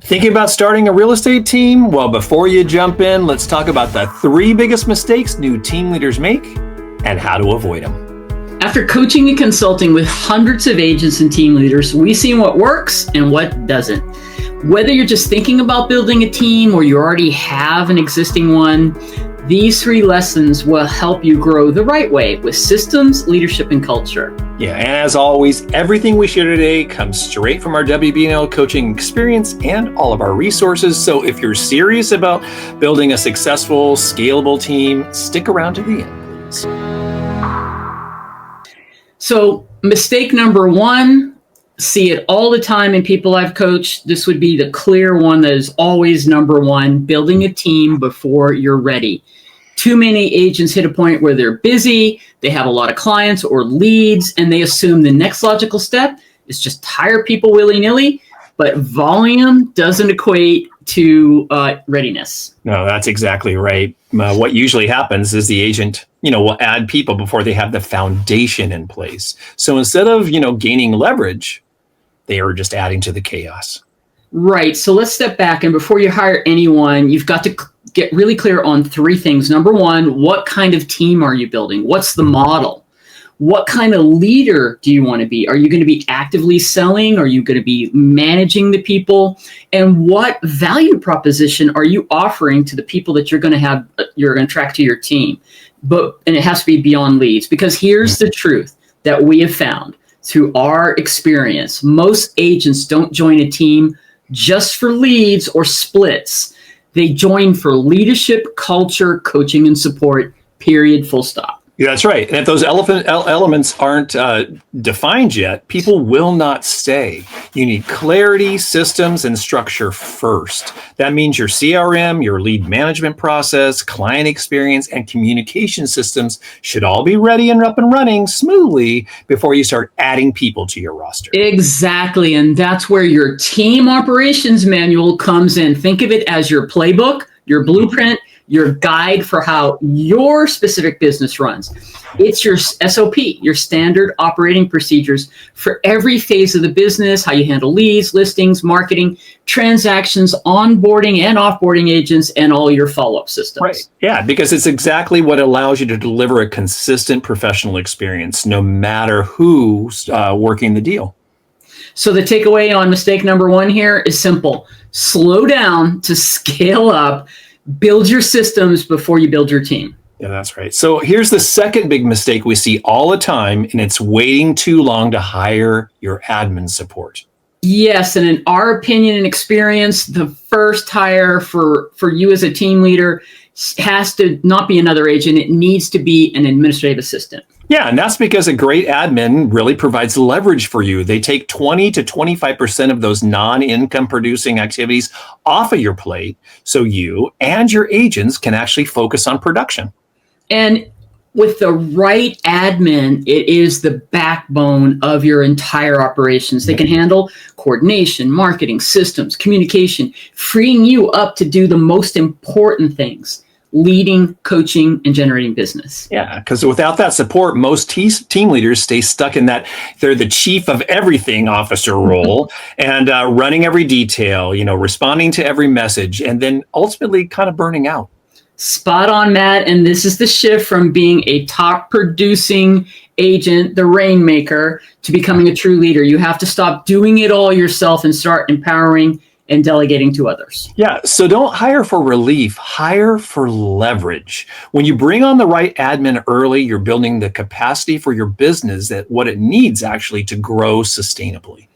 Thinking about starting a real estate team? Well, before you jump in, let's talk about the 3 biggest mistakes new team leaders make and how to avoid them. After coaching and consulting with hundreds of agents and team leaders, we've seen what works and what doesn't. Whether you're just thinking about building a team or you already have an existing one, these 3 lessons will help you grow the right way with systems, leadership, and culture. Yeah, and as always, everything we share today comes straight from our WBNL coaching experience and all of our resources. So if you're serious about building a successful, scalable team, stick around to the end, please. So mistake number 1, see it all the time in people I've coached. This would be the clear one that is always number 1, building a team before you're ready. Too many agents hit a point where they're busy, they have a lot of clients or leads, and they assume the next logical step is just hire people willy-nilly, but volume doesn't equate to readiness. No, that's exactly right. What usually happens is the agent, will add people before they have the foundation in place. So instead of, gaining leverage, they are just adding to the chaos. Right. So let's step back. And before you hire anyone, you've got to get really clear on 3 things. Number 1, what kind of team are you building? What's the model? What kind of leader do you want to be? Are you going to be actively selling? Are you going to be managing the people? And what value proposition are you offering to the people that you're going to attract to your team? And it has to be beyond leads, because here's the truth that we have found through our experience. Most agents don't join a team just for leads or splits. They join for leadership, culture, coaching, and support, period, full stop. Yeah, that's right. And if those elements aren't defined yet, people will not stay. You need clarity, systems, and structure first. That means your CRM, your lead management process, client experience, and communication systems should all be ready and up and running smoothly before you start adding people to your roster. Exactly. And that's where your team operations manual comes in. Think of it as your playbook, your blueprint, your guide for how your specific business runs. It's your SOP, your standard operating procedures for every phase of the business, how you handle leads, listings, marketing, transactions, onboarding and offboarding agents, and all your follow-up systems. Right. Yeah, because it's exactly what allows you to deliver a consistent professional experience, no matter who's working the deal. So the takeaway on mistake number 1 here is simple. Slow down to scale up. Build your systems before you build your team. Yeah, that's right. So here's the second big mistake we see all the time, and it's waiting too long to hire your admin support. Yes, and in our opinion and experience, the first hire for you as a team leader has to not be another agent. It needs to be an administrative assistant. Yeah, and that's because a great admin really provides leverage for you. They take 20 to 25% of those non-income producing activities off of your plate, so you and your agents can actually focus on production. And with the right admin, it is the backbone of your entire operations. They can handle coordination, marketing, systems, communication, freeing you up to do the most important things: leading, coaching, and generating business. Yeah, because without that support, most team leaders stay stuck in that they're the chief of everything officer role and running every detail, responding to every message, and then ultimately kind of burning out. Spot on, Matt. And this is the shift from being a top producing agent, the rainmaker, to becoming a true leader. You have to stop doing it all yourself and start empowering and delegating to others. Yeah, so don't hire for relief, hire for leverage. When you bring on the right admin early, you're building the capacity for your business, that what it needs actually to grow sustainably.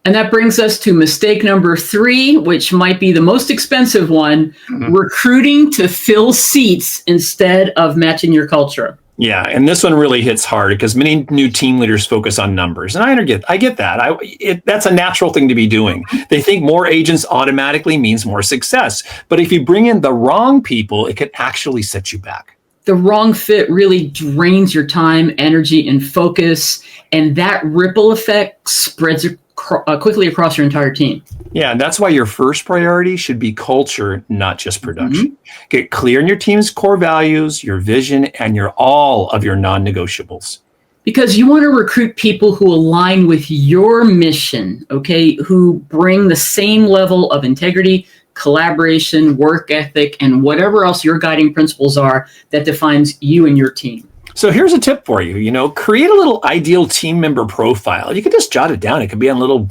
And that brings us to mistake number 3, which might be the most expensive one: recruiting to fill seats instead of matching your culture. Yeah, and this one really hits hard because many new team leaders focus on numbers. And I get that. That's a natural thing to be doing. They think more agents automatically means more success. But if you bring in the wrong people, it can actually set you back. The wrong fit really drains your time, energy, and focus. And that ripple effect spreads quickly across your entire team. Yeah, and that's why your first priority should be culture, not just production. Get clear on your team's core values, your vision, and all of your non-negotiables. Because you want to recruit people who align with your mission, okay, who bring the same level of integrity, collaboration, work ethic, and whatever else your guiding principles are that defines you and your team. So here's a tip for you, create a little ideal team member profile. You can just jot it down. It could be on a little,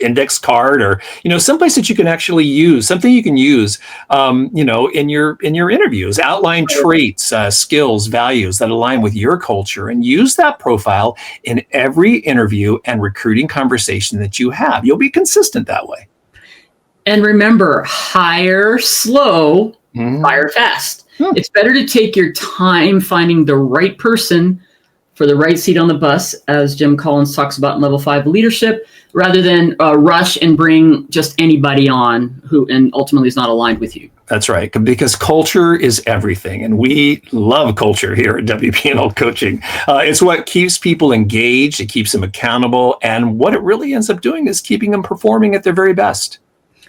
index card or, someplace that you can actually use, something you can use, in your interviews. Outline traits, skills, values that align with your culture, and use that profile in every interview and recruiting conversation that you have. You'll be consistent that way. And remember, hire slow, fire fast. It's better to take your time finding the right person for the right seat on the bus, as Jim Collins talks about in Level 5 leadership, rather than rush and bring just anybody on who and ultimately is not aligned with you. That's right, because culture is everything, and we love culture here at WBNL Coaching. It's what keeps people engaged, it keeps them accountable, and what it really ends up doing is keeping them performing at their very best.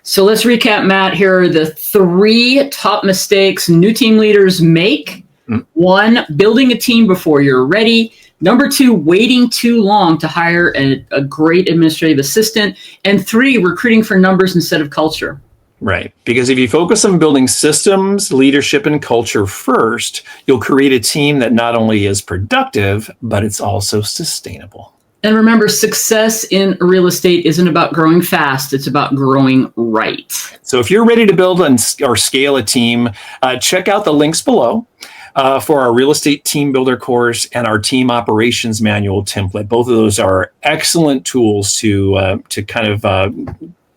So let's recap, Matt. Here are the 3 top mistakes new team leaders make. 1, building a team before you're ready. Number 2, waiting too long to hire a great administrative assistant. And 3, recruiting for numbers instead of culture. Right. Because if you focus on building systems, leadership, and culture first, you'll create a team that not only is productive, but it's also sustainable. And remember, success in real estate isn't about growing fast. It's about growing right. So if you're ready to build or scale a team, check out the links below for our real estate team builder course and our team operations manual template. Both of those are excellent tools to kind of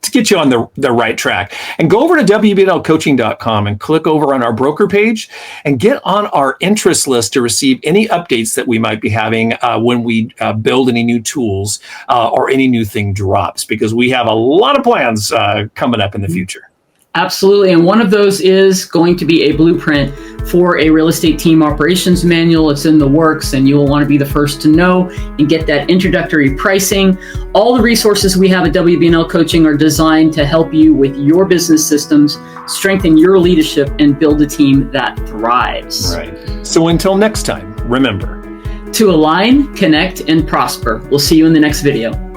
to get you on the right track. And go over to WBNLcoaching.com and click over on our broker page and get on our interest list to receive any updates that we might be having when we build any new tools or any new thing drops, because we have a lot of plans coming up in the future. Absolutely. And one of those is going to be a blueprint for a real estate team operations manual. It's in the works, and you will want to be the first to know and get that introductory pricing. All the resources we have at WBNL Coaching are designed to help you with your business systems, strengthen your leadership, and build a team that thrives. Right. So until next time, remember to align, connect, and prosper. We'll see you in the next video.